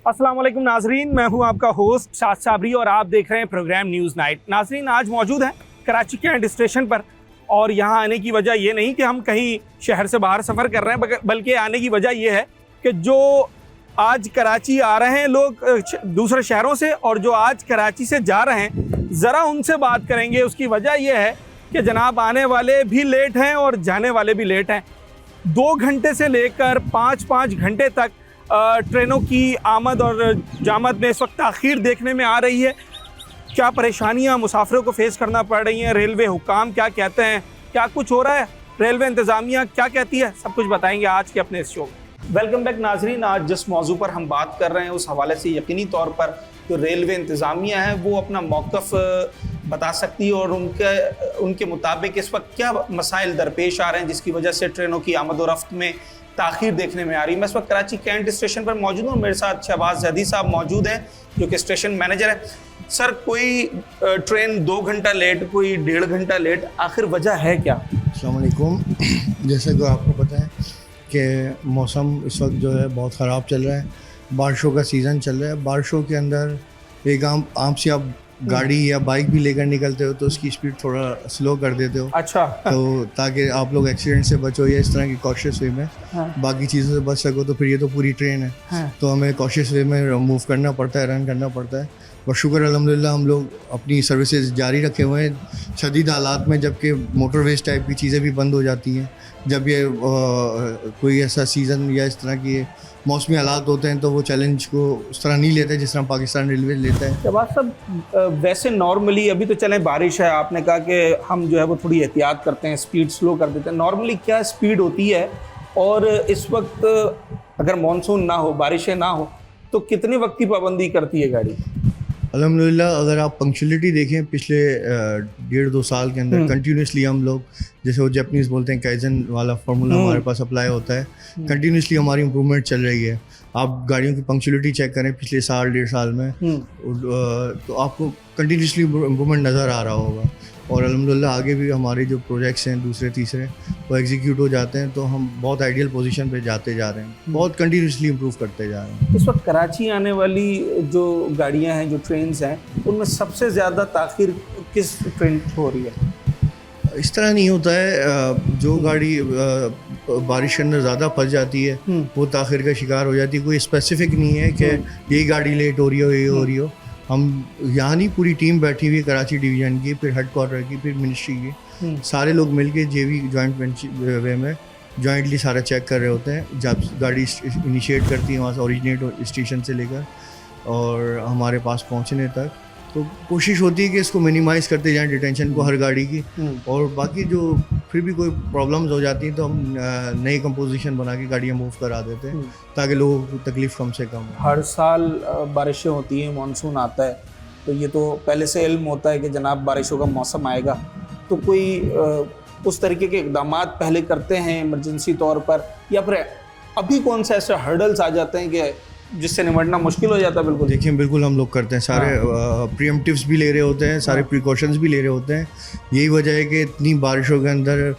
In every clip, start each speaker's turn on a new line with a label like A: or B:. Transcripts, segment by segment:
A: अस्सलाम वालेकुम नाजरीन, मैं हूं आपका होस्ट शाद साबरी और आप देख रहे हैं प्रोग्राम न्यूज़ नाइट। नाजरीन, आज मौजूद हैं कराची कैंट स्टेशन पर और यहां आने की वजह ये नहीं कि हम कहीं शहर से बाहर सफ़र कर रहे हैं, बल्कि आने की वजह ये है कि जो आज कराची आ रहे हैं लोग दूसरे शहरों से और जो आज कराची से जा रहे हैं, ज़रा उनसे बात करेंगे। उसकी वजह यह है कि जनाब आने वाले भी लेट हैं और जाने वाले भी लेट हैं। 2 घंटे से लेकर 5-5 घंटे तक ट्रेनों की आमद और जामद में इस वक्त ताख़ीर देखने में आ रही है। क्या परेशानियां मुसाफिरों को फेस करना पड़ रही हैं, रेलवे हुकाम क्या कहते हैं, क्या कुछ हो रहा है, रेलवे इंतज़ामिया क्या कहती है, सब कुछ बताएंगे आज के अपने इस शो में। वेलकम बैक नाजरीन। आज जिस मौजू पर हम बात कर रहे हैं उस हवाले से यकीनी तौर पर जो रेलवे इंतज़ामिया है वो अपना मौक़िफ़ बता सकती है और उनके मुताबिक इस वक्त क्या मसाइल दरपेश आ रहे हैं जिसकी वजह से ट्रेनों की आमद और रफ्त में ताख़ीर देखने में आ रही है। मैं इस वक्त कराची कैंट स्टेशन पर मौजूद हूँ। मेरे साथ शहबाज जदी साहब मौजूद हैं जो कि स्टेशन मैनेजर है। सर, कोई ट्रेन 2 घंटा लेट, कोई 1.5 घंटा लेट, आखिर वजह है क्या?
B: अस्सलाम वालेकुम। जैसे कि आपको पता है कि मौसम इस वक्त जो है बहुत ख़राब चल रहा है, बारिशों का सीज़न चल रहा है। बारिशों के अंदर एक आम से आप गाड़ी या बाइक भी लेकर निकलते हो तो उसकी स्पीड थोड़ा स्लो कर देते हो।
A: अच्छा।
B: तो ताकि आप लोग एक्सीडेंट से बचो या इस तरह की कॉशियस वे में बाकी चीज़ों से बच सको। तो फिर ये तो पूरी ट्रेन है, तो हमें कॉशियस वे में मूव करना पड़ता है, रन करना पड़ता है। और शुक्र अल्हम्दुलिल्लाह हम लोग अपनी सर्विसेज जारी रखे हुए हैं शदीद हालात में, जबकि मोटरवेज टाइप की चीज़ें भी बंद हो जाती हैं। जब ये कोई ऐसा सीज़न या इस तरह की मौसमी हालात होते हैं तो वो चैलेंज को उस तरह नहीं लेते जिस तरह पाकिस्तान रेलवे लेता है।
A: शहबाज साहब, वैसे नॉर्मली अभी तो चलें बारिश है, आपने कहा कि हम जो है वो थोड़ी एहतियात करते हैं, स्पीड स्लो कर देते हैं। नॉर्मली क्या स्पीड होती है और इस वक्त अगर मानसून ना हो, बारिशें ना हो तो कितने वक्त की पाबंदी करती है गाड़ी?
B: अल्हम्दुलिल्लाह अगर आप पंक्चुअलिटी देखें पिछले 1.5-2 साल के अंदर कंटिन्यूसली हम लोग, जैसे वो जापानीज़ बोलते हैं काइजन वाला फार्मूला हमारे पास अप्लाई होता है, कंटिन्यूसली हमारी इम्प्रूवमेंट चल रही है। आप गाड़ियों की पंक्चुअलिटी चेक करें पिछले साल 1.5 साल में तो आपको कंटिन्यूसली इम्प्रूवमेंट नज़र आ रहा होगा। और अल्हम्दुलिल्लाह आगे भी हमारे जो प्रोजेक्ट्स हैं दूसरे तीसरे वो एग्जीक्यूट हो जाते हैं तो हम बहुत आइडियल पोजीशन पे जाते जा रहे हैं, बहुत कंटिन्यूसली इम्प्रूव करते जा रहे हैं।
A: इस वक्त कराची आने वाली जो गाड़ियां हैं, जो ट्रेन्स हैं, उनमें सबसे ज़्यादा ताख़ीर किस ट्रेन हो रही है?
B: इस तरह नहीं होता है, जो गाड़ी बारिश के अंदर ज़्यादा फंस जाती है वो ताख़ीर का शिकार हो जाती है। कोई स्पेसिफिक नहीं है कि यही गाड़ी लेट हो रही हो, ये हो रही हो। हम यहाँ नहीं, पूरी टीम बैठी हुई है कराची डिवीज़न की, फिर हेडक्वार्टर की, फिर मिनिस्ट्री की, सारे लोग मिलके जेवी जॉइंट वे में जॉइंटली सारा चेक कर रहे होते हैं। जब गाड़ी इनिशिएट करती है वहाँ से ओरिजिनेट स्टेशन से लेकर और हमारे पास पहुँचने तक, तो कोशिश होती है कि इसको मिनिमाइज़ करते जाएं डिटेंशन को हर गाड़ी की। और बाकी जो फिर भी कोई प्रॉब्लम्स हो जाती हैं तो हम नई कंपोजिशन बना के गाड़ियाँ मूव करा देते हैं ताकि लोगों को तकलीफ़ कम से कम हो।
A: हर साल बारिशें होती हैं, मानसून आता है तो ये तो पहले से इल्म होता है कि जनाब बारिशों का मौसम आएगा, तो कोई उस तरीके के इक़दाम पहले करते हैं इमरजेंसी तौर पर, या फिर अभी कौन से ऐसे हर्डल्स आ जाते हैं कि जिससे निपटना मुश्किल हो जाता है? बिल्कुल
B: देखिए, बिल्कुल हम लोग करते हैं, सारे प्रीएम्प्टिव्स भी ले रहे होते हैं, सारे प्रिकॉशंस भी ले रहे होते हैं। यही वजह है कि इतनी बारिशों के अंदर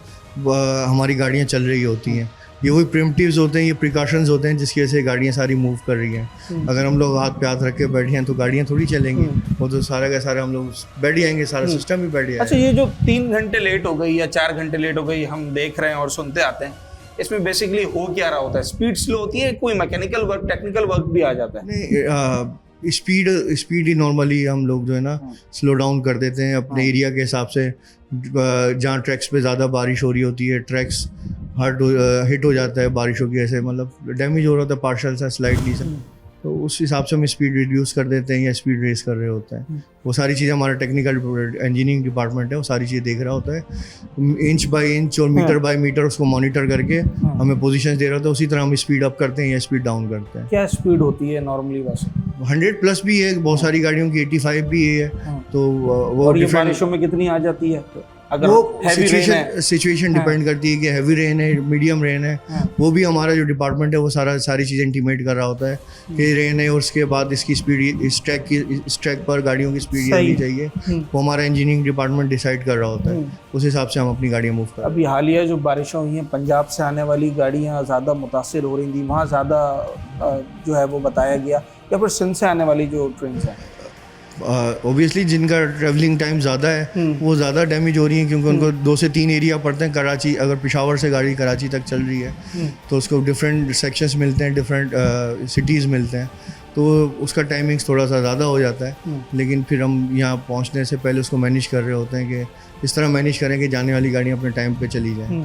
B: हमारी गाड़ियाँ चल रही होती हैं। ये वही प्रीएम्प्टिव्स होते हैं, ये प्रिकॉशंस होते हैं जिसकी वजह से गाड़ियाँ सारी मूव कर रही हैं। अगर हम लोग हाथ पे हाथ रख के बैठे हैं तो गाड़ियाँ थोड़ी चलेंगी, वो तो सारा का सारा हम लोग बैठ जाएंगे, सारा सिस्टम भी बैठ जाएगा।
A: अच्छा, ये जो 3 घंटे लेट हो गई या 4 घंटे लेट हो गई हम देख रहे हैं और सुनते आते हैं, इसमें बेसिकली हो क्या रहा होता है? स्पीड स्लो होती है, कोई मैकेनिकल वर्क, टेक्निकल वर्क भी आ जाता है?
B: नहीं, स्पीड ही नॉर्मली हम लोग जो है ना स्लो डाउन कर देते हैं अपने एरिया के हिसाब से। जहाँ ट्रैक्स पे ज़्यादा बारिश हो रही होती है, ट्रैक्स हिट हो जाता है बारिशों की, ऐसे मतलब डैमेज हो रहा होता है पार्शल सा, स्लाइटली सा, तो उस हिसाब से हम स्पीड रिड्यूस कर देते हैं या स्पीड रेस कर रहे होते हैं। वो सारी चीज़ें हमारा टेक्निकल इंजीनियरिंग डिपार्टमेंट है, वो सारी चीज़ें देख रहा होता है। इंच बाय इंच और मीटर बाय मीटर उसको मॉनिटर करके हमें पोजीशंस दे रहा होता है, उसी तरह हम स्पीड अप करते हैं या स्पीड डाउन करते हैं।
A: क्या स्पीड होती है नॉर्मली? बस
B: 100+ भी है, बहुत सारी गाड़ियों की 85 भी है। तो वो
A: और ये बारिशों में कितनी आ जाती है? अगर
B: वो
A: हेवी
B: सिचुएशन डिपेंड करती है कि हैवी रेन है, मीडियम रेन है, वो भी हमारा जो डिपार्टमेंट है वो सारी चीज़ें इंटीमेट कर रहा होता है कि रेन है और उसके बाद इसकी स्पीड, इस ट्रैक पर गाड़ियों की स्पीड होनी चाहिए, वो हमारा इंजीनियरिंग डिपार्टमेंट डिसाइड कर रहा होता है। उस हिसाब से हम अपनी गाड़ियाँ मूव कर।
A: अभी हालिया जो बारिशें हुई हैं, पंजाब से आने वाली गाड़ियाँ ज़्यादा मुतासिर हो रही थी, वहाँ ज़्यादा जो है वो बताया गया या फिर सिंध से आने वाली जो ट्रेन हैं?
B: ऑब्वियसली जिनका ट्रैवलिंग टाइम ज़्यादा है वो ज़्यादा डैमेज हो रही हैं, क्योंकि उनको 2 से 3 एरिया पड़ते हैं। कराची, अगर पेशावर से गाड़ी कराची तक चल रही है तो उसको डिफरेंट सेक्शंस मिलते हैं, डिफरेंट सिटीज़ मिलते हैं, तो उसका टाइमिंग्स थोड़ा सा ज़्यादा हो जाता है। लेकिन फिर हम यहाँ पहुँचने से पहले उसको मैनेज कर रहे होते हैं कि इस तरह मैनेज करें कि जाने वाली गाड़ियाँ अपने टाइम पे चली जाएँ।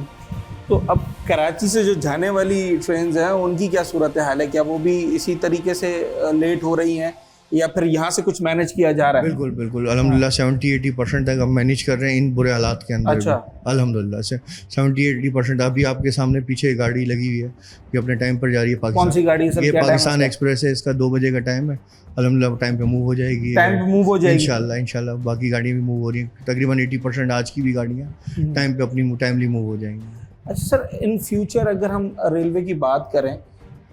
A: तो अब कराची से जो जाने वाली ट्रेन्स हैं उनकी क्या सूरत हाल है? क्या वो भी इसी तरीके से लेट हो रही हैं या फिर यहाँ से कुछ मैनेज किया जा रहा है?
B: बिल्कुल बिल्कुल, अल्हम्दुलिल्लाह 70-80% तक हम मैनेज कर रहे हैं इन बुरे हालात के अंदर।
A: अच्छा।
B: अल्हम्दुलिल्लाह से 70-80% अभी आपके सामने पीछे गाड़ी लगी हुई है, ये अपने टाइम पर जा रही है। पाकिस्तान,
A: कौन सी गाड़ी है सर?
B: ये
A: क्या
B: पाकिस्तान एक्सप्रेस है, इसका 2 बजे का टाइम है। अल्हम्दुलिल्लाह टाइम पे मूव हो जाएगी,
A: टाइम पे मूव हो जाएगी
B: इंशाल्लाह। बाकी गाड़ियाँ भी मूव हो रही हैं, तकरीबन 80% आज की भी गाड़ियाँ टाइम पे अपनी टाइमली मूव हो जाएंगी।
A: अच्छा सर, इन फ्यूचर अगर हम रेलवे की बात करें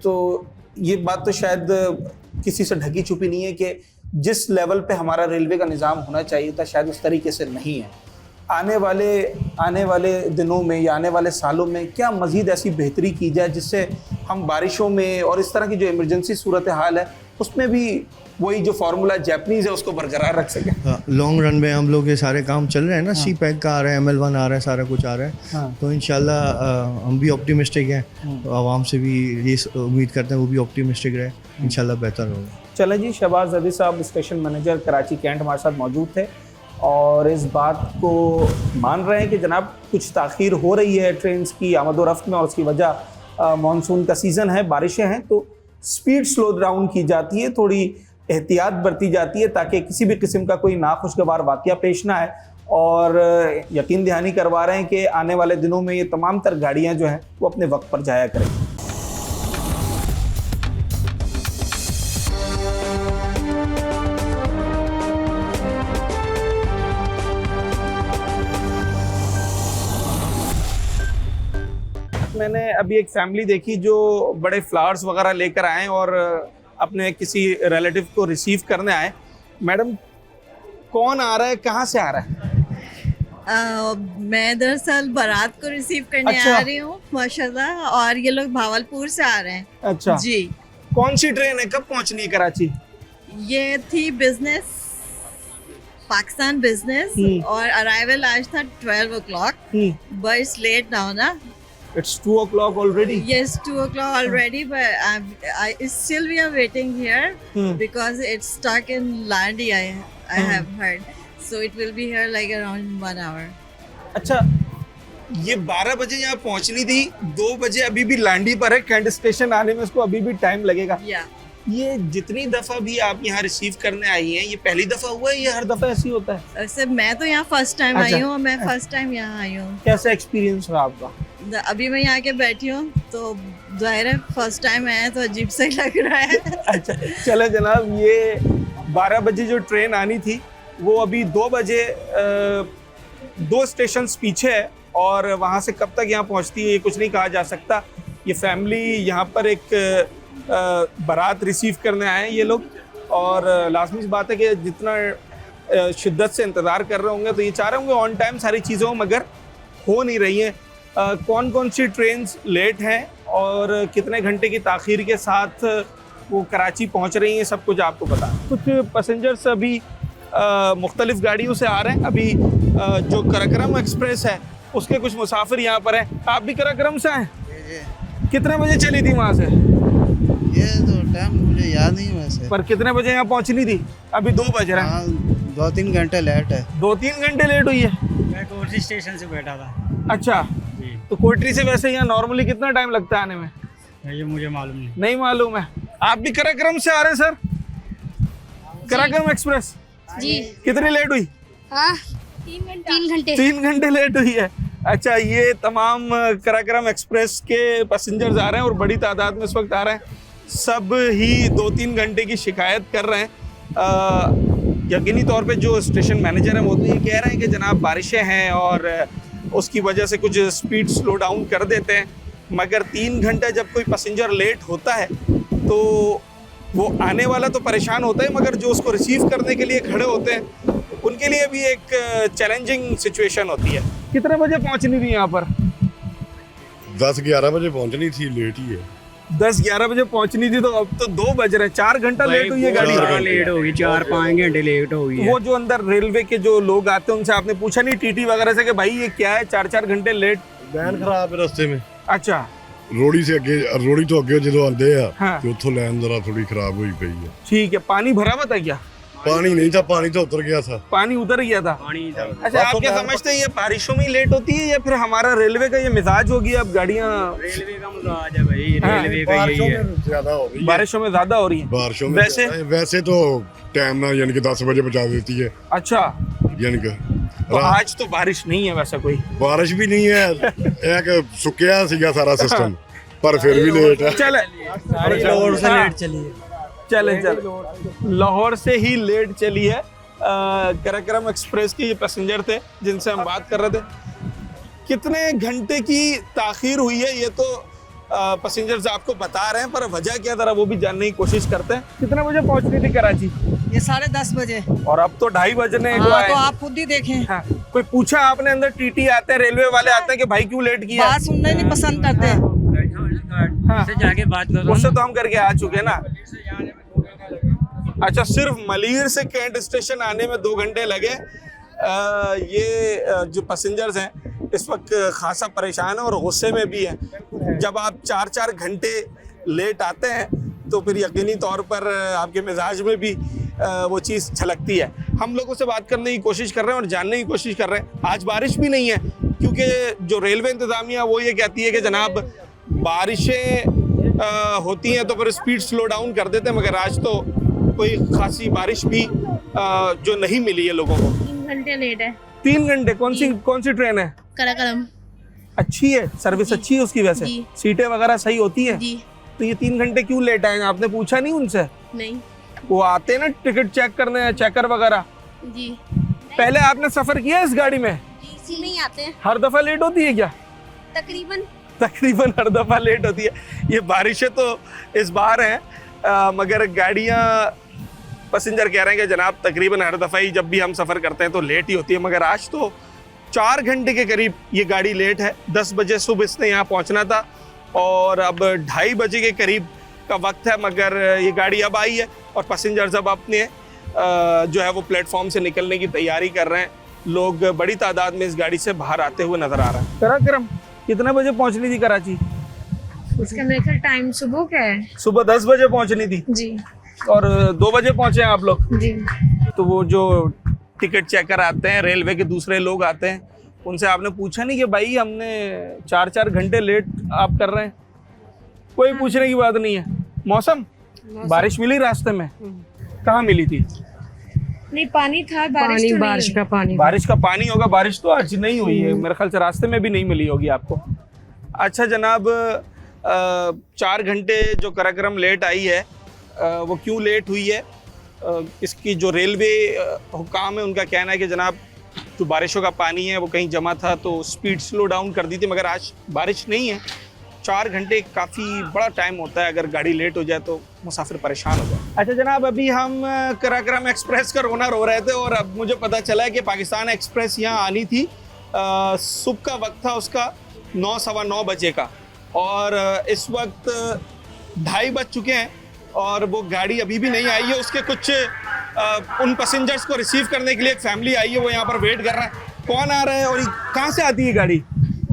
A: तो ये बात तो शायद किसी से ढकी छुपी नहीं है कि जिस लेवल पे हमारा रेलवे का निज़ाम होना चाहिए था शायद उस तरीके से नहीं है। आने वाले दिनों में या आने वाले सालों में क्या मज़ीद ऐसी बेहतरी की जाए जिससे हम बारिशों में और इस तरह की जो इमरजेंसी सूरत हाल है उसमें भी वही जो फार्मूला जैपनीज़ है उसको बरकरार रख सकें?
B: लॉन्ग रन में हम लोग ये सारे काम चल रहे हैं ना। सी पैक का आ रहा है, ML1 आ रहा है, सारा कुछ आ रहा है। तो इंशाल्लाह हम भी ऑप्टिमिस्टिक हैं, आवाम से भी ये उम्मीद करते हैं वो भी ऑप्टिमिस्टिक रहे, इंशाल्लाह बेहतर होगा।
A: चले जी, शहबाज अदी साहब स्टेशन मैनेजर कराची कैंट हमारे साथ मौजूद थे और इस बात को मान रहे हैं कि जनाब कुछ ताख़ीर हो रही है ट्रेन की आमद व रफ्त में और उसकी वजह मानसून का सीज़न है, बारिशें हैं, तो स्पीड स्लो डाउन की जाती है, थोड़ी एहतियात बरती जाती है ताकि किसी भी किस्म का कोई नाखुशगवार वाक़या पेश ना आए। और यकीन दहानी करवा रहे हैं कि आने वाले दिनों में ये तमाम तर गाड़ियाँ जो हैं वो अपने वक्त पर जाया करें। मैंने अभी एक फैमिली देखी जो बड़े फ्लावर्स वगैरह लेकर आए और अपने किसी रिलेटिव को रिसीव करने आए। मैडम, कौन आ रहा है, कहाँ से आ रहा है?
C: मैं दरअसल बारात को रिसीव करने
A: अच्छा।
C: आ रही हूँ माशाल्लाह, और ये लोग भावलपुर से आ रहे हैं।
A: अच्छा
C: जी।
A: कौन सी ट्रेन है, कब पहुँचनी है कराची?
C: ये थी बिजनेस, पाकिस्तान बिजनेस, और अराइवल आज था 12 o'clock, but it's late now ना।
A: It's 2 o'clock already.
C: Yes, 2 o'clock already, but still we are waiting here because it's stuck in Landi. I have heard, so it will be here like around 1 hour.
A: अच्छा, ये 12 बजे यहाँ पहुँचनी थी, 2 बजे अभी भी लांडी पर है, कैंट स्टेशन आने में उसको अभी भी टाइम लगेगा।
C: Yeah.
A: ये जितनी दफ़ा भी आप यहाँ रिसीव करने आई हैं, ये पहली दफ़ा हुआ है या हर दफ़ा ऐसी होता है?
C: वैसे मैं तो यहाँ फर्स्ट टाइम
A: अच्छा।
C: आई हूँ, मैं फर्स्ट टाइम यहाँ आई हूँ।
A: कैसा एक्सपीरियंस रहा आपका?
C: अभी मैं यहाँ के बैठी हूँ तो जाहिर है फर्स्ट टाइम आया तो अजीब सा ही लग रहा है।
A: अच्छा चलो जनाब, ये 12 बजे जो ट्रेन आनी थी वो अभी 2 बजे 2 स्टेशन पीछे है और वहाँ से कब तक यहाँ पहुँचती है ये कुछ नहीं कहा जा सकता। ये फैमिली यहाँ पर एक बारात रिसीव करने आए हैं ये लोग, और लाजमी सी बात है कि जितना शिद्दत से इंतज़ार कर रहे होंगे तो ये चाह रहे होंगे ऑन टाइम सारी चीज़ें हो, मगर हो नहीं रही हैं। कौन कौन सी ट्रेन्स लेट हैं और कितने घंटे की ताख़ीर के साथ वो कराची पहुंच रही हैं, सब कुछ आपको पता है। कुछ पैसेंजर्स अभी मुख्तलिफ़ गाड़ियों से आ रहे हैं। अभी जो कराक्रम एक्सप्रेस है उसके कुछ मुसाफिर यहाँ पर हैं। आप भी कराक्रम से आए? कितने बजे चली थी वहाँ से?
D: ये तो टाइम मुझे याद नहीं वैसे, पर
A: कितने बजे यहाँ पहुँचनी थी? अभी 2 बज रहे हैं।
D: 2-3 घंटे लेट है।
A: 2-3 घंटे लेट हुई है।
E: मैं कोटरी स्टेशन से बैठा था।
A: अच्छा, तो कोटरी से वैसे यहाँ नॉर्मली कितना टाइम लगता है आने में?
E: ये मुझे मालूम नहीं।
A: नहीं मालूम है। आप भी कराक्रम से आ रहे हैं सर? कराक्रम एक्सप्रेस
F: जी।
A: कितनी लेट हुई?
F: हाँ, 3 घंटे।
A: 3 घंटे लेट हुई है। अच्छा, ये तमाम कराक्रम एक्सप्रेस के पैसेंजर्स आ रहे हैं और बड़ी तादाद में इस वक्त आ रहे हैं। सब ही 2-3 घंटे की शिकायत कर रहे हैं। यकीनी तौर पे जो स्टेशन मैनेजर हैं वो तो ये कह रहे हैं कि जनाब बारिशें हैं और उसकी वजह से कुछ स्पीड स्लो डाउन कर देते हैं, मगर 3 घंटे जब कोई पैसेंजर लेट होता है तो वो आने वाला तो परेशान होता है, मगर जो उसको रिसीव करने के लिए खड़े होते हैं उनके लिए भी एक चैलेंजिंग सिचुएशन होती है। कितने बजे पहुंचनी थी यहाँ पर?
G: 10-11 बजे पहुंचनी थी, लेट ही है।
A: 10-11 बजे पहुंचनी थी तो अब तो 2 बज रहे हैं, 4 घंटा लेट हुई है गाड़ी।
E: लेट होगी, 4-5 घंटे लेट हो गई है।
A: वो जो अंदर रेलवे के जो लोग आते हैं उनसे आपने पूछा नहीं टीटी वगैरह से कि भाई ये क्या है 4-4 घंटे लेट?
G: ਵੈਨ ਖਰਾਬ ਹੈ ਰਸਤੇ में।
A: अच्छा
G: ਰੋੜੀ ਸੇ ਅੱਗੇ ਰੋੜੀ ਤੋਂ ਅੱਗੇ ਜਦੋਂ ਆਉਂਦੇ ਆ
A: हाँ
G: ਤੇ ਉੱਥੋਂ ਲੈਣ ਜ਼ਰਾ ਥੋੜੀ ਖਰਾਬ ਹੋਈ ਪਈ ਹੈ।
A: ठीक है। पानी भरा हुआ था क्या?
G: पानी नहीं था, पानी तो उतर गया था।
A: पानी उतर गया था। अच्छा आप क्या समझते हैं ये बारिशों में ही लेट होती है या फिर हमारा रेलवे का ये मिजाज होगी? अब गाड़ियाँ
E: रेलवे का मजाज है भाई,
A: हाँ।
E: रेलवे का यही
G: बारिशों
E: है।
G: में ज्यादा हो रही है।
A: बारिशों में ज्यादा हो रही है।
G: बारिशों में
A: वैसे?
G: ज्यादा है। वैसे तो टाइम ना यानी कि 10 बजे पहुंचा देती है,
A: अच्छा
G: यानी कि
A: तो आज तो बारिश नहीं है वैसा कोई?
G: बारिश भी नहीं है, एक सुक्या सीगा सारा सिस्टम, पर फिर भी लेट है।
A: चले
E: लाहौर से लेट चली है।
A: चले लाहौर से ही लेट चली है। कराक्रम एक्सप्रेस के ये पैसेंजर थे जिनसे हम बात कर रहे थे। कितने घंटे की ताखीर हुई है ये तो पैसेंजर्स आपको बता रहे हैं, पर वजह क्या जरा वो भी जानने की कोशिश करते हैं। कितने बजे पहुंचनी थी कराची?
H: ये 10:30 बजे।
A: और अब तो 2:30 बजने को
H: हाँ,
A: आए।
H: तो आप खुद ही देखें।
A: हाँ, कोई पूछा आपने अंदर? टीटी आते हैं, रेलवे वाले आते हैं कि भाई क्यों लेट किया?
H: बात सुनना ही नहीं पसंद करते।
A: हाँ।
E: से जाके बात करो।
A: उससे तो हम करके आ चुके हैं ना। अच्छा सिर्फ मलीर से कैंट स्टेशन आने में 2 घंटे लगे। ये जो पैसेंजर्स हैं इस वक्त खासा परेशान है और गुस्से में भी हैं। जब आप 4-4 घंटे लेट आते हैं तो फिर यकीनी तौर पर आपके मिजाज में भी वो चीज़ झलकती है। हम लोगों से बात करने की कोशिश कर रहे हैं और जानने की कोशिश कर रहे हैं। आज बारिश भी नहीं है क्योंकि जो रेलवे इंतज़ामिया वो ये कहती है कि जनाब बारिशें होती हैं तो फिर स्पीड स्लो डाउन कर देते हैं, मगर आज तो कोई खासी बारिश भी जो नहीं मिली है लोगों को।
F: 3 घंटे लेट है।
A: 3 घंटे? कौन सी ट्रेन है?
F: कराकरम
A: अच्छी है, सर्विस अच्छी है उसकी? वैसे
F: जी।
A: सीटें वगैरह सही होती है?
F: जी
A: तो ये 3 घंटे क्यों लेट आए? आपने पूछा नहीं उनसे?
F: नहीं
A: वो आते हैं ना टिकट चेक करने, चेकर वगैरह।
F: जी
A: पहले आपने सफर किया है इस गाड़ी में?
F: जी नहीं आते हैं
A: हर दफा लेट होती है क्या?
F: तकरीबन
A: हर दफा लेट होती है। ये बारिशें तो इस बार हैं मगर गाड़ियाँ पैसेंजर कह रहे हैं कि जनाब तकरीबन हर दफ़ा ही जब भी हम सफ़र करते हैं तो लेट ही होती है, मगर आज तो 4 घंटे के करीब ये गाड़ी लेट है। 10 बजे सुबह इसने यहाँ पहुँचना था और अब 2:30 बजे के करीब का वक्त है, मगर ये गाड़ी अब आई है और पैसेंजर्स अब अपने जो है वो प्लेटफॉर्म से निकलने की तैयारी कर रहे हैं। लोग बड़ी तादाद में इस गाड़ी से बाहर आते हुए नज़र आ रहे हैं। कराक्रम कितने बजे पहुँचनी थी कराची?
F: उसका मेरे ख्याल टाइम सुबह का है।
A: सुबह 10 बजे पहुँचनी थी
F: जी
A: और 2 बजे पहुँचे हैं आप लोग।
F: जी
A: तो वो जो टिकट चेकर आते हैं, रेलवे के दूसरे लोग आते हैं, उनसे आपने पूछा नहीं कि भाई हमने 4-4 घंटे लेट आप कर रहे हैं? कोई पूछने की बात नहीं है। मौसम बारिश मिली रास्ते में? कहाँ मिली थी?
F: नहीं पानी था, बारिश तो
H: बारिश
F: नहीं।
H: का पानी।
A: बारिश का पानी होगा, बारिश तो आज नहीं हुई है मेरे ख्याल से, रास्ते में भी नहीं मिली होगी आपको। अच्छा जनाब 4 घंटे जो कराक्रम लेट आई है वो क्यों लेट हुई है? इसकी जो रेलवे हुकाम है उनका कहना है कि जनाब जो बारिशों का पानी है वो कहीं जमा था तो स्पीड स्लो डाउन कर दी थी, मगर आज बारिश नहीं है। 4 घंटे काफ़ी बड़ा टाइम होता है, अगर गाड़ी लेट हो जाए तो मुसाफिर परेशान हो जाए। अच्छा जनाब अभी हम कराक्रम एक्सप्रेस का रोना रो रहे थे और अब मुझे पता चला है कि पाकिस्तान एक्सप्रेस यहाँ आनी थी। सुबह का वक्त था उसका 9-9:15 बजे का और इस वक्त 2:30 बज चुके हैं और वो गाड़ी अभी भी नहीं आई है। उसके कुछ उन पैसेंजर्स को रिसीव करने के लिए एक फैमिली आई है, वो यहाँ पर वेट कर रहा है। कौन आ रहा है और कहाँ से आती है गाड़ी?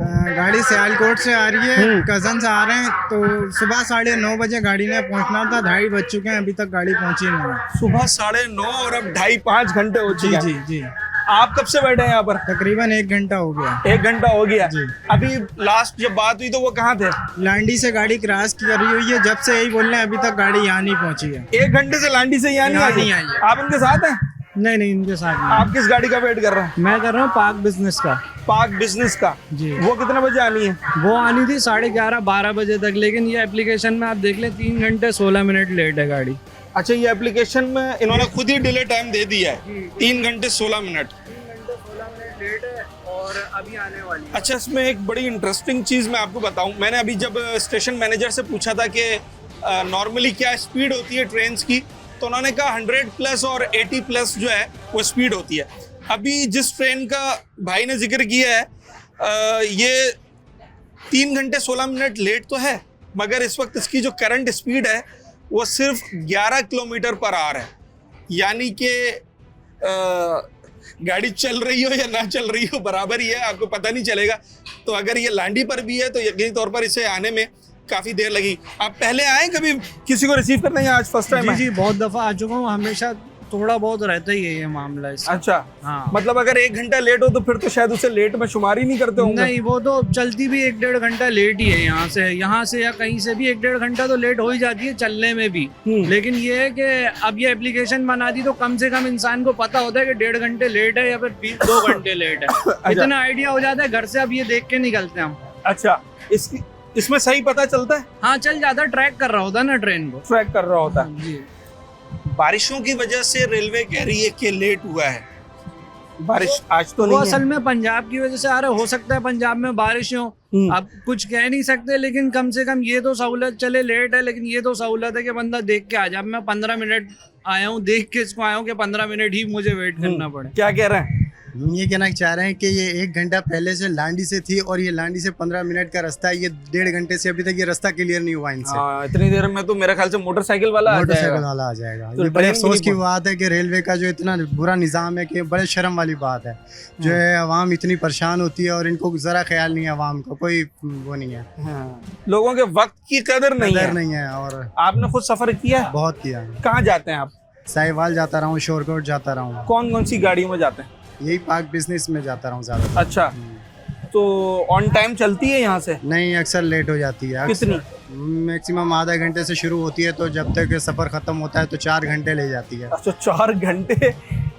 I: गाड़ी सियालकोट से आ रही है, कजन से आ रहे हैं। तो सुबह 9:30 बजे गाड़ी ने पहुंचना था, 2:30 बज चुके हैं, अभी तक गाड़ी पहुंची नहीं है।
A: सुबह 9:30 और अब 2:30-5 घंटे हो चुके हैं।
I: जी जी
A: आप कब से बैठे हैं यहाँ पर?
I: तकरीबन 1 घंटा हो गया।
A: 1 घंटा हो गया।
I: जी।
A: अभी लास्ट जब बात हुई तो वो कहाँ थे?
I: लांडी से गाड़ी क्रॉस की करी हुई है, जब से यही बोल रहे हैं, अभी तक गाड़ी यहाँ नहीं पहुंची है।
A: 1 घंटे से लांडी से यहाँ
I: यहाँ
A: नहीं
I: नहीं
A: आई
I: आई है।
A: आप उनके साथ हैं?
I: नहीं इनके साथ नहीं।
A: आप किस गाड़ी का वेट कर रहे हैं?
I: मैं कर रहा हूँ पार्क बिजनेस का।
A: पार्क बिजनेस का?
I: जी।
A: वो कितने बजे आनी है?
I: वो आनी थी 11:30-12 बजे तक, लेकिन ये एप्लीकेशन में आप देख लें 3 घंटे 16 मिनट लेट है गाड़ी।
A: अच्छा ये एप्लीकेशन में इन्होंने खुद ही डिले टाइम दे दिया है, 3 घंटे 16 मिनट
I: लेट है और अभी आने वाली है।
A: अच्छा इसमें एक बड़ी इंटरेस्टिंग चीज़ मैं आपको बताऊं, मैंने अभी जब स्टेशन मैनेजर से पूछा था कि नॉर्मली क्या स्पीड होती है ट्रेन्स की, तो उन्होंने कहा 100+ और 80+ जो है वो स्पीड होती है। अभी जिस ट्रेन का भाई ने जिक्र किया है ये 3 घंटे 16 मिनट लेट तो है, मगर इस वक्त इसकी जो करंट स्पीड है वो सिर्फ 11 किलोमीटर पर आवर है, यानी कि गाड़ी चल रही हो या ना चल रही हो बराबर ही है, आपको पता नहीं चलेगा। तो अगर ये लांडी पर भी है तो यकीनी तौर पर इसे आने में काफ़ी देर लगी। आप पहले आए कभी किसी को रिसीव करने या आज फर्स्ट टाइम?
E: जी बहुत दफा आ चुका हूँ, हमेशा थोड़ा बहुत रहता ही है ये मामला इसका।
A: अच्छा,
E: हाँ।
A: मतलब अगर 1 घंटा लेट हो तो फिर तो शायद उसे लेट में शुमार ही नहीं करते होंगे।
E: नहीं, वो तो चलती भी 1-1.5 घंटा लेट ही है। यहाँ से या कहीं से भी 1-1.5 घंटा तो लेट हो ही जाती है चलने में भी। लेकिन ये है कि अब ये एप्लीकेशन बना दी तो कम से कम इंसान को पता होता है कि 1.5 घंटे लेट है या फिर 2 घंटे लेट है। इतना आइडिया हो जाता है घर से, अब ये देख के निकलते हैं हम।
A: अच्छा, इसमें सही पता चलता है?
E: हाँ, चल जाता है, ट्रैक कर रहा होता है ना ट्रेन को,
A: ट्रैक कर रहा होता है
E: जी।
A: बारिशों की वजह से रेलवे कह रही है कि लेट हुआ है। बारिश आज तो
E: वो
A: नहीं
E: असल
A: है।
E: में पंजाब की वजह से आ रहा है, हो सकता है पंजाब में बारिश हो, अब कुछ कह नहीं सकते, लेकिन कम से कम ये तो सहूलत, चले लेट है लेकिन ये तो सहूलत है कि बंदा देख के आ जाए। मैं 15 मिनट आया हूँ, देख के इसको आया हूँ कि 15 मिनट ही मुझे वेट करना पड़े।
A: क्या कह रहे हैं?
I: ये कहना चाह रहे हैं कि ये 1 घंटा पहले से लांडी से थी और ये लांडी से 15 मिनट का रास्ता है। ये 1.5 घंटे से अभी तक ये रास्ता क्लियर नहीं हुआ इनसे।
A: इतनी देर में तो मेरे ख्याल से मोटरसाइकिल वाला आ जाएगा।
I: ये बड़े अफसोस की बात है कि रेलवे का जो इतना बुरा निज़ाम है कि बड़े शर्म वाली बात है। जो है अवाम इतनी परेशान होती है और इनको ज़रा ख्याल नहीं है, अवाम का कोई वो नहीं है।
A: लोगों के वक्त की कदर नहीं है।
I: और
A: आपने खुद सफर किया है?
I: बहुत किया।
A: कहाँ जाते हैं आप?
I: साहिवाल जाता रहा हूँ, शोरकोट जाता रहा हूँ।
A: कौन कौन सी गाड़ियों में जाते हैं?
I: यही पार्क बिजनेस में जाता रहा हूँ ज़्यादा।
A: अच्छा, तो ऑन टाइम चलती है यहाँ से?
I: नहीं, अक्सर लेट हो जाती है।
A: कितनी?
I: मैक्सिमम आधा घंटे से शुरू होती है तो जब तक सफ़र ख़त्म होता है तो 4 घंटे ले जाती है।
A: अच्छा, 4 घंटे,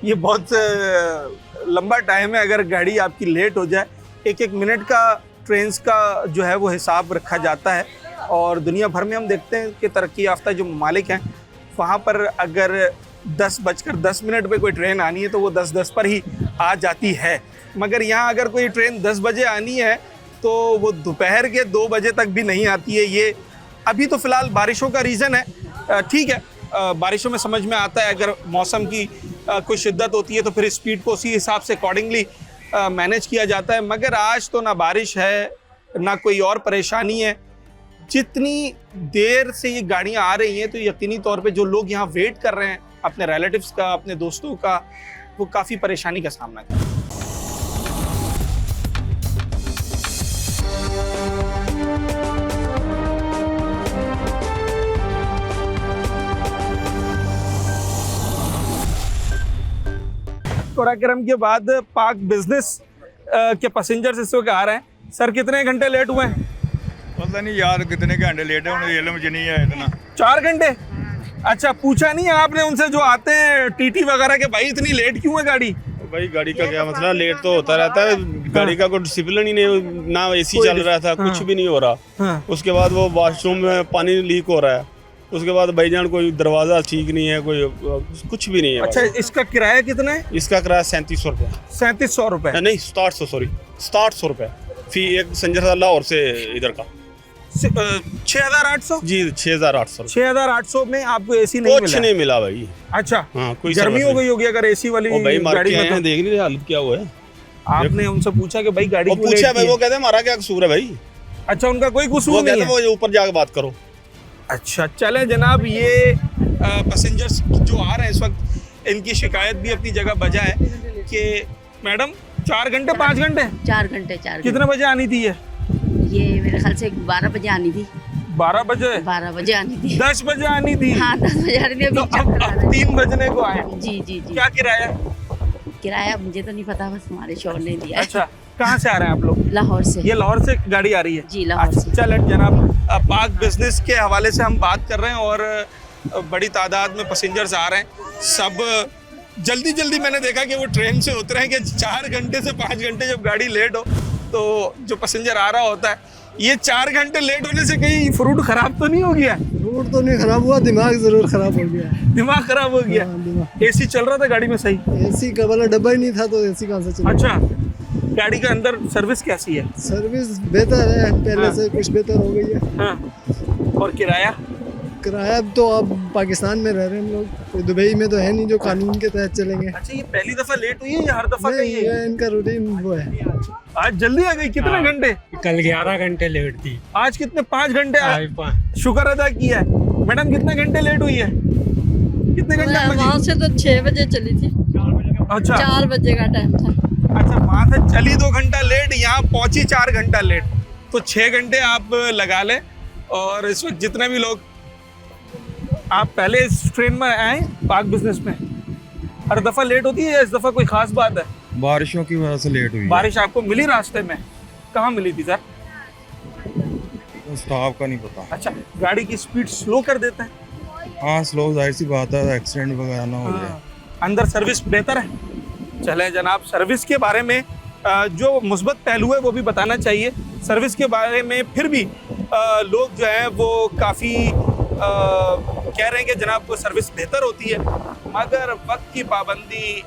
A: ये बहुत लंबा टाइम है। अगर गाड़ी आपकी लेट हो जाए, 1-1 मिनट का ट्रेन का जो है वो हिसाब रखा जाता है। और दुनिया भर में हम देखते हैं कि तरक्की याफ्ता जो ममालिक हैं वहाँ पर अगर 10:10 पे कोई ट्रेन आनी है तो वो 10:10 पर ही आ जाती है। मगर यहाँ अगर कोई ट्रेन 10 बजे आनी है तो वो दोपहर के 2 बजे तक भी नहीं आती है। ये अभी तो फ़िलहाल बारिशों का रीज़न है। ठीक है, बारिशों में समझ में आता है, अगर मौसम की कोई शिद्दत होती है तो फिर स्पीड को उसी हिसाब से अकॉर्डिंगली मैनेज किया जाता है। मगर आज तो ना बारिश है ना कोई और परेशानी है। जितनी देर से ये गाड़ियाँ आ रही हैं तो यकीनी तौर पे जो लोग यहाँ वेट कर रहे हैं अपने रिलेटिव्स का, अपने दोस्तों का, वो काफ़ी परेशानी का सामना कर रहे हैं। कोराकरम के बाद पार्क बिजनेस के पैसेंजर्स इस वक्त आ रहे हैं। सर, कितने घंटे लेट हुए हैं?
J: पता नहीं यार कितने घंटे लेट है, उन्हें इल्म नहीं है इतना।
A: 4 घंटे? अच्छा, पूछा नहीं आपने उनसे जो आते हैं टीटी वगैरह के, भाई इतनी लेट क्यों है गाड़ी?
J: भाई गाड़ी का क्या मतलब, लेट तो होता रहता है। गाड़ी का कोई डिसिप्लिन ही नहीं, ना एसी चल रहा था, कुछ भी नहीं हो रहा। उसके बाद वो वॉशरूम में पानी लीक हो रहा है। उसके बाद भाईजान कोई दरवाजा ठीक नहीं है, कोई कुछ भी नहीं है।
A: अच्छा, इसका किराया कितना है?
J: इसका किराया 3700 रुपये।
A: 3700 रुपये?
J: नहीं, 6700, सॉरी 6700 रुपये फी एक संजर लाहौर से इधर का।
A: 6800?
J: जी 6800।
A: 6800 में आपको एसी नहीं मिला?
J: कुछ नहीं मिला भाई।
A: अच्छा,
J: हाँ, कोई
A: गर्मी हो गई होगी अगर एसी वाली
J: भाई
A: गाड़ी में। तो
J: देख नहीं रहे हालत क्या हुआ है।
A: आपने उनसे पूछा कि भाई गाड़ी क्यों
J: पूछा
A: लेट
J: भाई,
A: की?
J: वो कहते हैं हमारा क्या कसूर है भाई।
A: अच्छा, उनका कोई कसूर नहीं है?
J: वो ऊपर जाकर बात करो।
A: अच्छा, चले जनाब, ये पैसेंजर्स जो आ रहे हैं इस वक्त, इनकी शिकायत भी अपनी जगह बजा है कि मैडम 4 घंटे 5 घंटे?
F: 4 घंटे 4 घंटे।
A: कितने बजे आनी थी
F: ये मेरे ख्याल से 12 बजे आनी थी।
A: 12 बजे?
F: 12 बजे आनी थी।
A: 10 बजे आनी थी?
F: हाँ, 10 बजे आनी थी।
A: तो अब 3 बजने को आए।
F: जी जी जी।
A: क्या किराया?
F: किराया मुझे तो नहीं पता, बस हमारे शोर ने दिया।
A: अच्छा, कहाँ से आ रहे हैं आप लोग?
F: लाहौर से।
A: ये लाहौर से गाड़ी आ रही है?
F: जी, लाहौर से।
A: चलें जनाब, पार्क बिजनेस के हवाले से हम बात कर रहे हैं और बड़ी तादाद में पैसेंजर्स आ रहे हैं। सब जल्दी मैंने देखा कि वो ट्रेन से उतरे हैं कि 4 घंटे से 5 घंटे जब गाड़ी लेट हो तो जो पैसेंजर आ रहा होता है, ये 4 घंटे लेट होने से कहीं फ्रूट खराब तो नहीं हो गया?
I: फ्रूट तो नहीं खराब हुआ, दिमाग जरूर खराब हो गया।
A: दिमाग खराब हो गया? एसी चल रहा था गाड़ी में सही?
I: एसी का वाला डब्बा ही नहीं था तो एसी कहाँ से चला?
A: अच्छा, गाड़ी के अंदर सर्विस कैसी है?
I: सर्विस बेहतर है, पहले से कुछ बेहतर हो गई है।
A: हाँ। और किराया?
I: किराया तो अब पाकिस्तान में रह रहे हैं हम लोग, दुबई में तो है नहीं जो कानून के तहत चलेंगे।
A: अच्छा, ये पहली दफा लेट हुई है या हर दफा?
I: नहीं, ये इनका रूटीन वो है।
A: आज जल्दी आ गई? कितने घंटे?
E: कल 11 घंटे लेट थी,
A: आज कितने 5 घंटे
E: आज
A: शुक्र अदा किया है। मैडम कितने घंटे लेट हुई है, कितने घंटे
C: वहाँ से तो 6 बजे चली थी,
A: अच्छा
C: 4 बजे का टाइम था।
A: अच्छा, वहाँ से चली 2 घंटा लेट, यहाँ पहुंची 4 घंटा लेट, तो 6 घंटे आप लगा लें। और इस वक्त जितने भी लोग, आप पहले इस ट्रेन में आए पाक बिजनेस में, हर दफ़ा लेट होती है या इस दफ़ा कोई ख़ास बात है?
J: बारिशों की वजह से लेट हुई।
A: बारिश आपको मिली रास्ते में? कहाँ मिली थी सर?
J: स्टाफ का नहीं पता।
A: अच्छा, गाड़ी की स्पीड स्लो कर देता है?
J: हाँ, स्लो, जाहिर सी बात है, एक्सीडेंट वगैरह ना हो जाए।
A: अंदर सर्विस बेहतर है? चले जनाब, सर्विस के बारे में जो मुस्बत पहलू है वो भी बताना चाहिए। सर्विस के बारे में फिर भी लोग जो है वो काफ़ी कह रहे हैं कि जनाब वो सर्विस बेहतर होती है, मगर वक्त की पाबंदी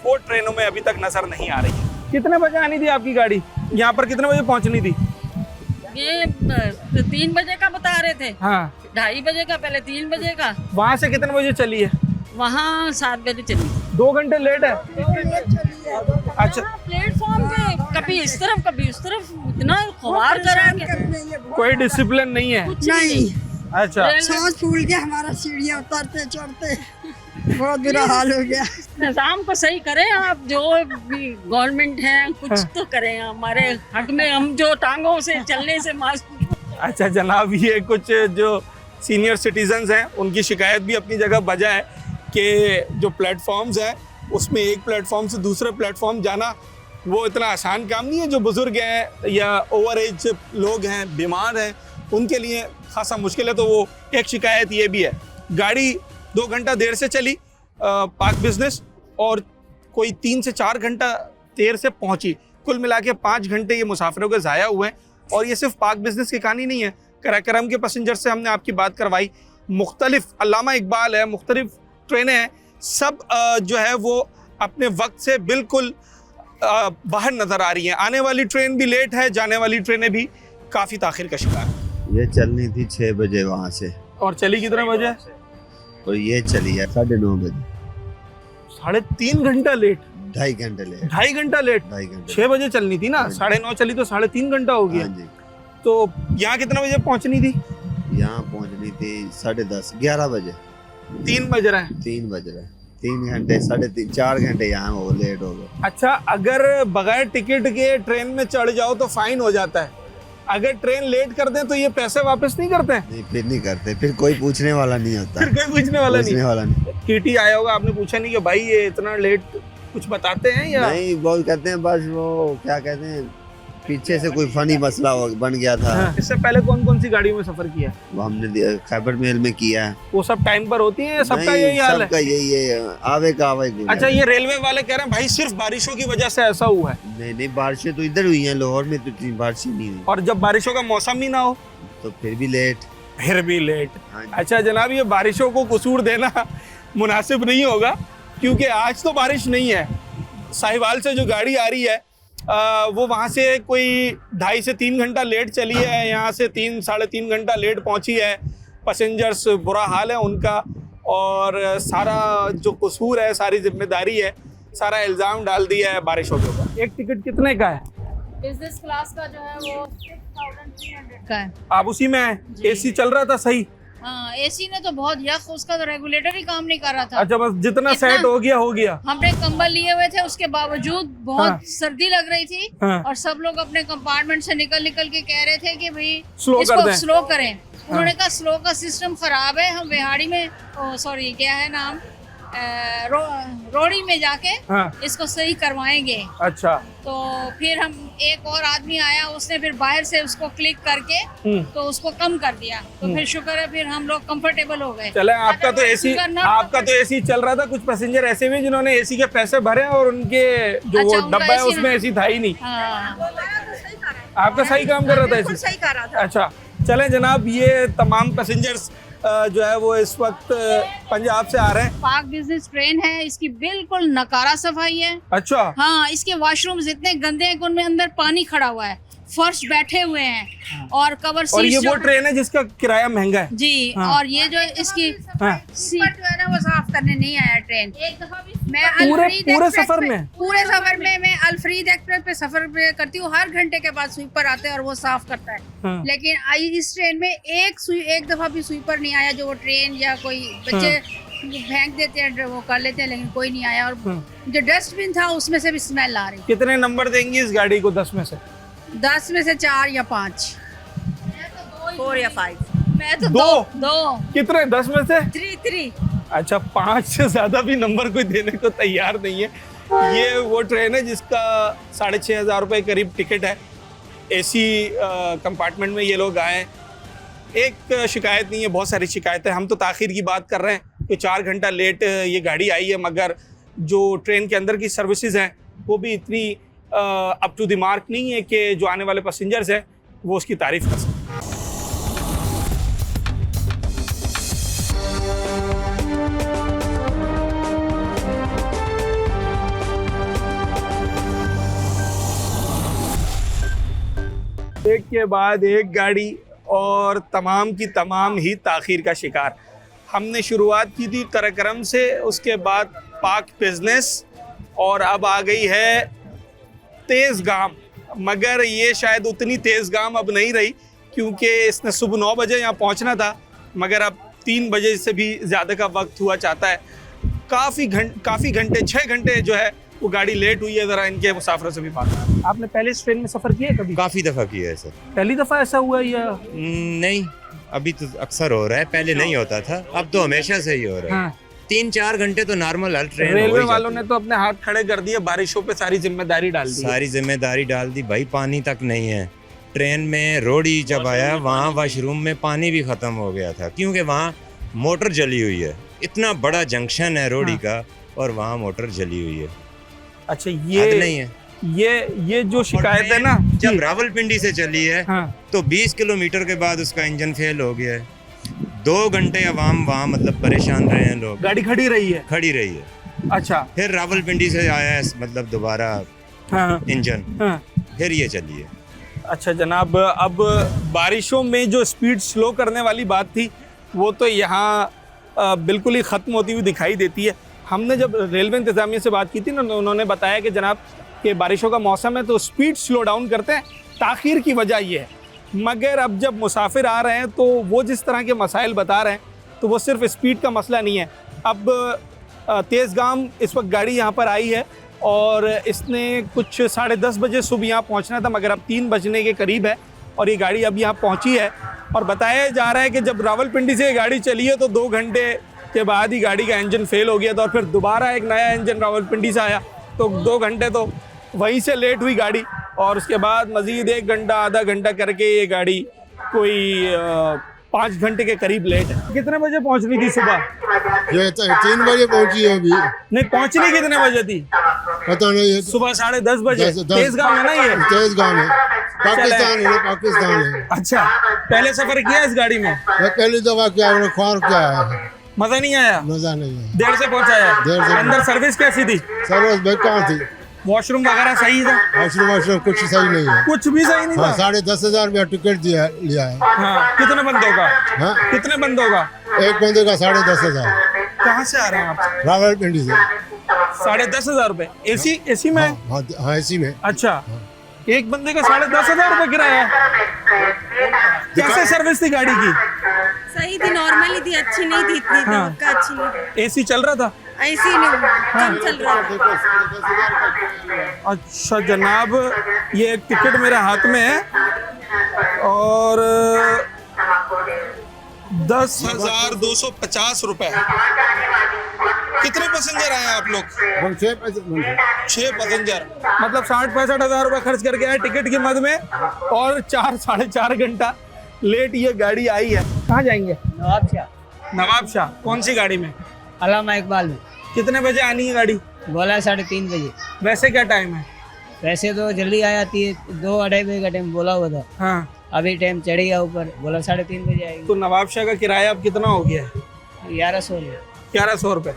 A: वो ट्रेनों में अभी तक नज़र नहीं आ रही है। कितने बजे आनी थी आपकी गाड़ी, यहाँ पर कितने बजे पहुँचनी थी?
C: ये 3 बजे का बता रहे थे,
A: हाँ,
C: 2:30 बजे का, पहले 3 बजे का।
A: वहाँ से कितने बजे चली है?
C: वहाँ 7 बजे चली।
A: 2 घंटे लेट है। अच्छा,
C: प्लेटफॉर्म पे कभी इस तरफ कभी उस तरफ, इतना खुमार करा के
A: कोई डिसिप्लिन नहीं है?
C: नहीं।
A: अच्छा,
H: सांस फूल के हमारा सीढ़ियाँ उतरते चढ़ते बहुत बुरा हाल हो गया।
C: निज़ाम को सही करें आप, जो भी गवर्नमेंट है कुछ तो करें हमारे हक में, हम जो टांगों से चलने से
A: अच्छा जनाब, ये कुछ जो सीनियर सिटीजन्स हैं उनकी शिकायत भी अपनी जगह बजा है कि जो प्लेटफॉर्म्स हैं उसमें एक प्लेटफॉर्म से दूसरे प्लेटफॉर्म जाना वो इतना आसान काम नहीं है। जो बुज़ुर्ग हैं या ओवर एज लोग हैं, बीमार हैं, उनके लिए खासा मुश्किल है। तो वो एक शिकायत ये भी है। गाड़ी 2 घंटा देर से चली पाक बिजनेस, और कोई 3 से 4 घंटा देर से पहुंची। कुल मिला के 5 घंटे ये मुसाफिरों के ज़ाया हुए हैं। और ये सिर्फ पाक बिजनेस की कहानी नहीं है, कराकरम के पैसेंजर से हमने आपकी बात करवाई, मुख्तलिफ अल्लामा इकबाल है, मुख्तलिफ ट्रेनें हैं, सब जो है वो अपने वक्त से बिल्कुल बाहर नज़र आ रही हैं। आने वाली ट्रेन भी लेट है, जाने वाली ट्रेनें भी काफ़ी ताख़िर का शिकार है।
K: ये चलनी थी 6 बजे वहाँ से,
A: और चली कितने बजे?
K: और ये चली है 9:30 बजे।
A: 3.5 घंटा लेट?
K: 2.5 घंटे लेट।
A: 2.5 घंटा लेट?
K: 2.5 घंटे।
A: 6 बजे चलनी थी ना, 9:30 चली तो 3.5 घंटा हो गया।
K: हाँ जी।
A: तो यहाँ कितने बजे पहुँचनी थी?
K: यहाँ पहुँचनी थी 10:30, 11 बजे।
A: 3 बज रहे हैं।
K: 3 बज रहे हैं, 3 घंटे, 3.5, 4 घंटे यहाँ हो लेट हो गए।
A: अच्छा, अगर बगैर टिकट के ट्रेन में चढ़ जाओ तो फाइन हो जाता है, अगर ट्रेन लेट कर दें तो ये पैसे वापस नहीं करते?
K: नहीं, फिर नहीं करते, फिर कोई पूछने वाला नहीं होता।
A: फिर कोई पूछने वाला नहीं। टीटी आया होगा, आपने पूछा नहीं कि भाई ये इतना लेट कुछ बताते हैं या
K: नहीं? वो कहते हैं बस, वो क्या कहते हैं, पीछे से कोई फनी मसला बन गया था।
A: हाँ। इससे पहले कौन कौन सी गाड़ियों में सफर किया?
K: वो हमने खैबर मेल में किया है।
A: वो सब टाइम पर होती है? सबका यही हाल है?
K: सबका यही है, आवे का आवे।
A: अच्छा, ये रेलवे वाले कह रहे हैं भाई सिर्फ बारिशों की वजह से ऐसा हुआ है।
K: नहीं, बारिशें तो इधर हुई हैं, लाहौर में तो इतनी बारिश नहीं हुई।
A: और जब बारिशों का मौसम ही ना हो
K: तो फिर भी लेट।
A: हाँ। अच्छा जनाब, ये बारिशों को कसूर देना मुनासिब नहीं होगा, क्योंकि आज तो बारिश नहीं है। साहिवाल से जो गाड़ी आ रही है वो वहाँ से कोई 2.5 से 3 घंटा लेट चली है, यहाँ से 3 साढ़े 3 घंटा लेट पहुँची है। पैसेंजर्स बुरा हाल है उनका, और सारा जो कसूर है, सारी जिम्मेदारी है, सारा इल्ज़ाम डाल दिया है बारिशों के ऊपर। एक टिकट कितने का है?
F: बिजनेस क्लास का जो है वो 6,300 का है।
A: आप उसी में हैं? एसी चल रहा था सही?
F: हाँ, एसी ने तो बहुत यख, उसका तो रेगुलेटर ही काम नहीं कर रहा था।
A: अच्छा, बस जितना सेट हो गया।
F: हमने कंबल लिए हुए थे, उसके बावजूद बहुत
A: हाँ।
F: सर्दी लग रही थी।
A: हाँ।
F: और सब लोग अपने कंपार्टमेंट से निकल के कह रहे थे कि भाई
A: इसको
F: स्लो करें। उन्होंने कहा स्लो का सिस्टम खराब है, हम बिहाड़ी में, सॉरी क्या है नाम, रोड़ी में जाके इसको सही करवाएंगे।
A: अच्छा,
F: तो फिर हम, एक और आदमी आया, उसने फिर बाहर से उसको क्लिक करके तो उसको कम कर दिया। तो फिर शुक्र है, फिर हम लोग कंफर्टेबल हो गए।
A: चले, आपका तो एसी चल रहा था। कुछ पैसेंजर ऐसे भी जिन्होंने एसी के पैसे भरे और उनके जो वो डब्बा है उसमें एसी था ही नहीं। आपका सही काम कर रहा था एसी?
H: सही कर रहा था।
A: अच्छा, चले जनाब, ये तमाम पैसेंजर्स जो है वो इस वक्त पंजाब से आ रहे हैं।
F: पाक बिजनेस ट्रेन है, इसकी बिल्कुल नकारा सफाई है।
A: अच्छा।
F: हाँ, इसके वॉशरूम्स इतने गंदे हैं कि उनमें अंदर पानी खड़ा हुआ है। फर्श बैठे हुए हैं और कवर
A: और ये
F: सीट्स
A: वो ट्रेन है जिसका किराया महंगा है।
F: जी।
A: हाँ।
F: और ये जो इसकी
A: हाँ।
F: सीट जो है ना वो साफ करने नहीं आया ट्रेन। एक दफा भी मैं
A: पूरे सफर में
F: मैं अल्फ्रीद एक्सप्रेस पे सफर करती हूँ, हर घंटे के बाद स्वीपर आते हैं और वो साफ करता है।
A: हाँ।
F: लेकिन इस ट्रेन में एक दफा भी स्वीपर नहीं आया। जो वो ट्रेन या कोई बच्चे फेंक देते हैं वो कर लेते हैं, लेकिन कोई नहीं आया। और जो डस्टबिन था उसमें से भी स्मेल आ रही।
A: कितने नंबर देंगी इस गाड़ी को 10 में से?
F: 10 में से 4 या 5।
C: 4 या 5।
F: मैं तो दो।
A: कितने 10 में से?
C: 3।
A: अच्छा, 5 से ज्यादा भी नंबर कोई देने को तैयार नहीं है। ये वो ट्रेन है जिसका 6,500 रुपये करीब टिकट है। एसी कंपार्टमेंट में ये लोग आए। एक शिकायत नहीं है, बहुत सारी शिकायतें। हम तो ताखीर की बात कर रहे हैं कि 4 घंटा लेट ये गाड़ी आई है, मगर जो ट्रेन के अंदर की सर्विसेज हैं वो भी इतनी अप टू द मार्क नहीं है कि जो आने वाले पैसेंजर्स हैं वो उसकी तारीफ कर सकें। एक के बाद एक गाड़ी और तमाम की तमाम ही ताखीर का शिकार। हमने शुरुआत की थी कराक्रम से, उसके बाद पाक बिजनेस और अब आ गई है तेज़गाम। मगर ये शायद उतनी तेज़गाम अब नहीं रही, क्योंकि इसने सुबह 9 बजे यहाँ पहुँचना था, मगर अब 3 बजे से भी ज़्यादा का वक्त हुआ चाहता है। काफ़ी घंटे 6 घंटे जो है वो गाड़ी लेट हुई है। ज़रा इनके मुसाफिरों से भी बात करें। आपने पहले इस ट्रेन में सफ़र किया है कभी?
L: काफ़ी दफ़ा किया है सर।
A: पहली दफ़ा ऐसा हुआ या
L: नहीं? अभी तो अक्सर हो रहा है, पहले नहीं होता था, अब तो हमेशा से ही हो रहा है।
A: हाँ।
L: 3-4 घंटे तो नॉर्मल हर ट्रेन।
A: रेलवे वालों ने तो अपने हाथ खड़े कर दिए, बारिशों पे सारी जिम्मेदारी डाल दी। भाई पानी तक नहीं है ट्रेन में। रोडी जब आया वहाँ वॉशरूम में पानी भी ख़त्म हो गया था, क्योंकि वहाँ मोटर जली हुई है। इतना बड़ा जंक्शन है रोडी का और वहाँ मोटर जली हुई है। अच्छा, ये
L: नहीं है।
A: ये जो शिकायत है ना,
L: जब रावलपिंडी से चली है
A: हाँ।
L: तो 20 किलोमीटर के बाद उसका इंजन फेल हो गया है। 2 घंटे अवाम वहाँ मतलब परेशान रहे हैं लोग।
A: गाड़ी खड़ी रही है। अच्छा,
L: फिर रावलपिंडी से आया है मतलब दोबारा इंजन, फिर ये चली है।
A: अच्छा जनाब, अब बारिशों में जो स्पीड स्लो करने वाली बात थी वो तो यहाँ बिल्कुल ही ख़त्म होती हुई दिखाई देती है। हमने जब रेलवे इंतज़ामिया से बात की थी ना, उन्होंने बताया कि जनाब कि बारिशों का मौसम है तो स्पीड स्लो डाउन करते हैं, ताख़ीर की वजह ये है। मगर अब जब मुसाफिर आ रहे हैं तो वो जिस तरह के मसाइल बता रहे हैं तो वो सिर्फ स्पीड का मसला नहीं है। अब तेज़गाम इस वक्त गाड़ी यहाँ पर आई है और इसने कुछ 10:30 बजे सुबह यहाँ पहुँचना था, मगर अब 3 बजने के करीब है और ये गाड़ी अब यहाँ पहुँची है। और बताया जा रहा है कि जब रावलपिंडी से ये गाड़ी चली है तो 2 घंटे के बाद ही गाड़ी का इंजन फेल हो गया था और फिर दोबारा एक नया इंजन रावलपिंडी से आया, तो 2 घंटे तो वहीं से लेट हुई गाड़ी। और उसके बाद मज़ीद 1 घंटा आधा घंटा करके ये गाड़ी कोई 5 घंटे के करीब लेट है। कितने बजे पहुंचनी थी सुबह?
G: ये 3 बजे पहुंची है अभी।
A: नहीं, पहुंचनी कितने बजे थी
G: पता नहीं है।
A: सुबह 10:30 बजे। तेज़गाम है ना ये?
G: तेज़गाम है, पाकिस्तान है।
A: अच्छा, पहले सफर किया इस गाड़ी में?
G: पहली दफा क्या है।
A: मजा नहीं आया?
G: मजा नहीं आया।
A: देर से पहुंचाया?
G: देर से।
A: अंदर सर्विस कैसी थी?
G: सर्विस बेकार थी।
A: वॉशरूम वगैरह सही था?
G: वॉशरूम कुछ सही नहीं है।
A: कुछ भी सही नहीं था?
G: 10,500 रुपया टिकट लिया है।
A: हाँ, कितने बंदों का?
G: हाँ?
A: कितने बंदों का?
G: एक बंदे का 10,500।
A: कहाँ से आ रहे हैं आप?
G: रावलपिंडी से।
A: 10,500 रुपए एसी में?
G: हाँ एसी में।
A: अच्छा, एक बंदे का 10,500 रुपए किराया। कैसे सर्विस थी गाड़ी की?
C: सही थी, नॉर्मली थी, अच्छी नहीं थी इतनी।
A: हाँ।
C: अच्छी नहीं।
A: एसी चल रहा था?
C: ऐसी नहीं, कम चल रहा था।
A: अच्छा जनाब, ये एक टिकट मेरे हाथ में है और 10,250 रुपए। कितने पैसेंजर आए आप लोग? 6 पैसेंजर, मतलब 60-65 हज़ार रुपए खर्च करके आए टिकट की मद में और 4-4.5 घंटा लेट ये गाड़ी आई है। कहाँ जाएंगे? नवाब शाह। कौन सी गाड़ी में?
E: अल्लामा इकबाल में।
A: कितने बजे आनी है गाड़ी?
E: बोला 3:30 बजे।
A: वैसे क्या टाइम है?
E: वैसे तो जल्दी आ जाती है, 2-2.5 बजे का टाइम बोला हुआ था।
A: हाँ,
E: अभी टाइम चढ़ गया ऊपर, बोला 3:30 बजे आएगी।
A: तो नवाब शाह का किराया अब कितना हो गया है?
E: 1100
A: रुपए।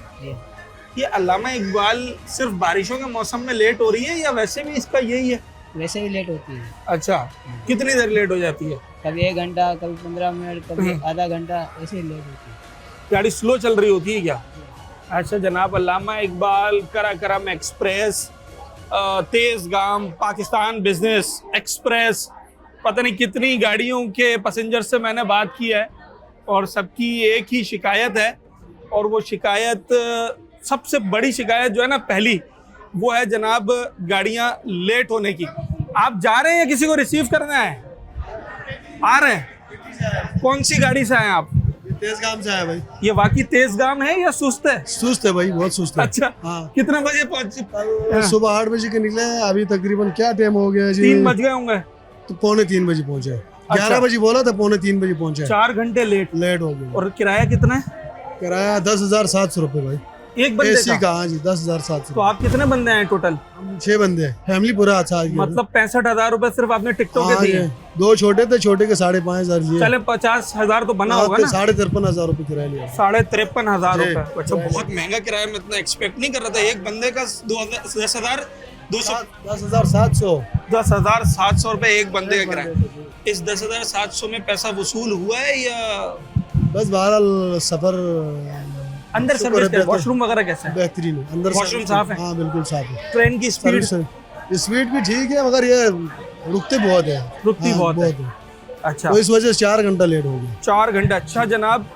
A: ये अल्लामा इकबाल सिर्फ बारिशों के मौसम में लेट हो रही है या वैसे भी इसका यही है?
M: वैसे ही लेट होती है।
A: अच्छा, कितनी देर लेट हो जाती है?
M: कभी 1 घंटा, कभी 15 मिनट, कभी आधा घंटा, ऐसे ही लेट होती है।
A: गाड़ी स्लो चल रही होती है क्या? अच्छा जनाब, Allama Iqbal, Karakoram express, Tezgam, Pakistan business express, पता नहीं कितनी गाड़ियों के पैसेंजर से मैंने बात की है और सबकी एक ही शिकायत है, और वो शिकायत, सबसे बड़ी शिकायत जो है ना पहली, वो है जनाब गाड़ियाँ लेट होने की। आप जा रहे हैं या किसी को रिसीव करना है? आ रहे हैं? कौन सी गाड़ी से आए आप?
N: तेज़गाम से आया भाई।
A: ये वाकई तेज़गाम है या सुस्त है?
N: सुस्त है भाई, बहुत सुस्त है।
A: अच्छा,
N: हाँ।
A: कितने बजे पहुंचे?
N: सुबह 8 बजे के निकले, अभी तकरीबन क्या टाइम हो गया जी?
A: 3 बज गए होंगे।
N: तो 2:45 बजे पहुंचे। 11 बजे बोला था, 2:45 बजे पहुंचे।
A: 4 घंटे लेट
N: हो गए।
A: और किराया कितना है?
N: किराया 10,700 रुपए भाई,
A: एक बंदे
N: एसी
A: का?
N: का। हाँ जी, 10,700।
A: तो आप कितने बंदे हैं टोटल?
N: 6 बंदे हैं, फैमिली पूरा। अच्छा,
A: मतलब 65,000 रुपए सिर्फ आपने टिकटों के दिए?
N: 2 छोटे थे, छोटे के 5,500 जी।
A: चले 50,000 तो बना होगा ना?
N: 53,500 रुपए किराया लिया।
A: 53,500 रुपए। अच्छा, बहुत महंगा किराया, मैं इतना एक्सपेक्ट नहीं कर रहा था। एक बंदे का 10,700 रुपए एक बंदे का किराया। इस 10,700 में पैसा वसूल हुआ है या
N: बस? बहरहाल सफर
A: अंदर सर्विस है, वॉशरूम वगैरह कैसा है?
N: बेहतरीन है, अंदर
A: वॉशरूम साफ है?
N: हाँ बिल्कुल साफ है।
A: ट्रेन की
N: स्पीड भी ठीक है, मगर ये रुकते बहुत है।
A: रुकती बहुत है। अच्छा,
N: तो इस वजह से 4 घंटा लेट हो गया।
A: 4 घंटे। अच्छा जनाब,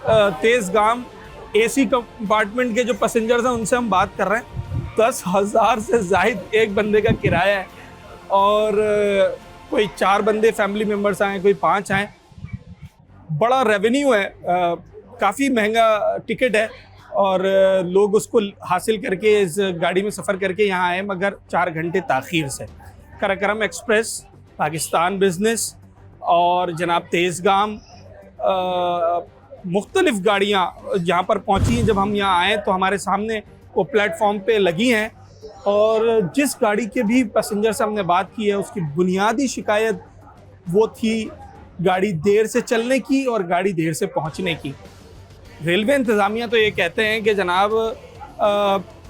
A: तेज़गाम एसी कंपार्टमेंट के जो पैसेंजर्स हैं उनसे हम बात कर रहे हैं। 10,000 से ज़ायद एक बंदे का किराया है, और कोई 4 बंदे फैमिली मेम्बर्स आए, कोई 5 आए। बड़ा रेवेन्यू है, काफ़ी महंगा टिकट है, और लोग उसको हासिल करके इस गाड़ी में सफ़र करके यहाँ आए, मगर 4 घंटे ताख़ीर से। कराकरम एक्सप्रेस, पाकिस्तान बिजनेस और जनाब तेज़गाम, मुख्तलिफ़ गाड़ियाँ यहाँ पर पहुँची हैं। जब हम यहाँ आए तो हमारे सामने वो प्लेटफॉर्म पे लगी हैं, और जिस गाड़ी के भी पैसेंजर से हमने बात की है उसकी बुनियादी शिकायत वो थी गाड़ी देर से चलने की और गाड़ी देर से पहुँचने की। रेलवे इंतज़ामिया तो ये कहते हैं कि जनाब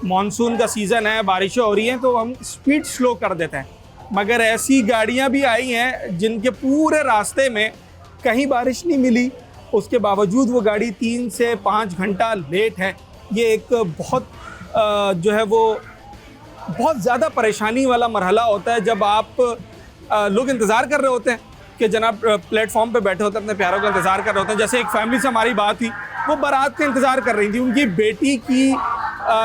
A: मानसून का सीज़न है, बारिशें हो रही हैं, तो हम स्पीड स्लो कर देते हैं, मगर ऐसी गाड़ियां भी आई हैं जिनके पूरे रास्ते में कहीं बारिश नहीं मिली, उसके बावजूद वो गाड़ी 3 से 5 घंटा लेट है। ये एक बहुत जो है वो बहुत ज़्यादा परेशानी वाला मरहला होता है जब आप लोग इंतज़ार कर रहे होते हैं कि जनाब प्लेटफॉर्म पे बैठे होते हैं, अपने प्यारों का इंतज़ार कर रहे होते हैं। जैसे एक फैमिली से हमारी बात हुई, वो बारात का इंतज़ार कर रही थी, उनकी बेटी की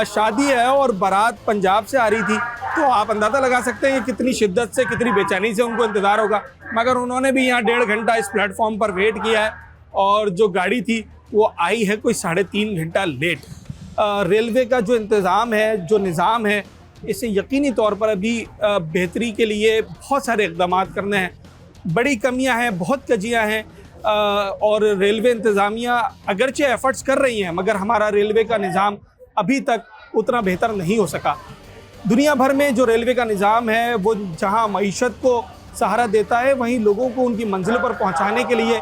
A: शादी है और बारात पंजाब से आ रही थी, तो आप अंदाज़ा लगा सकते हैं कि कितनी शिद्दत से, कितनी बेचैनी से उनको इंतज़ार होगा। मगर उन्होंने भी यहाँ 1.5 घंटा इस प्लेटफॉर्म पर वेट किया है, और जो गाड़ी थी वो आई है कोई 3.5 घंटा लेट। रेलवे का जो इंतज़ाम है, जो निज़ाम है, इसे यकीनी तौर पर अभी बेहतरी के लिए बहुत सारे इक़दाम करने हैं। बड़ी कमियां हैं, बहुत कजियां हैं, और रेलवे इंतज़ामिया अगरचे एफ़र्ट्स कर रही हैं, मगर हमारा रेलवे का निज़ाम अभी तक उतना बेहतर नहीं हो सका। दुनिया भर में जो रेलवे का निज़ाम है वो जहां मईशत को सहारा देता है, वहीं लोगों को उनकी मंजिल पर पहुंचाने के लिए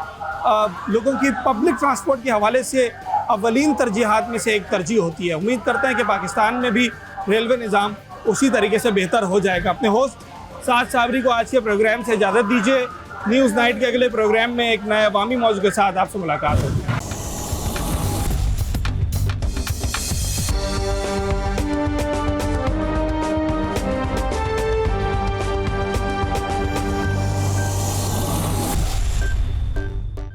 A: लोगों की पब्लिक ट्रांसपोर्ट के हवाले से अव्वलीन तरजीहात में से एक तरजीह होती है। उम्मीद करते हैं कि पाकिस्तान में भी रेलवे निज़ाम उसी तरीके से बेहतर हो जाएगा। अपने होस्ट साद साबरी को आज के प्रोग्राम से इजाज़त दीजिए। न्यूज़ नाइट के अगले प्रोग्राम में एक नए अवामी मौजू के साथ आपसे मुलाकात होगी।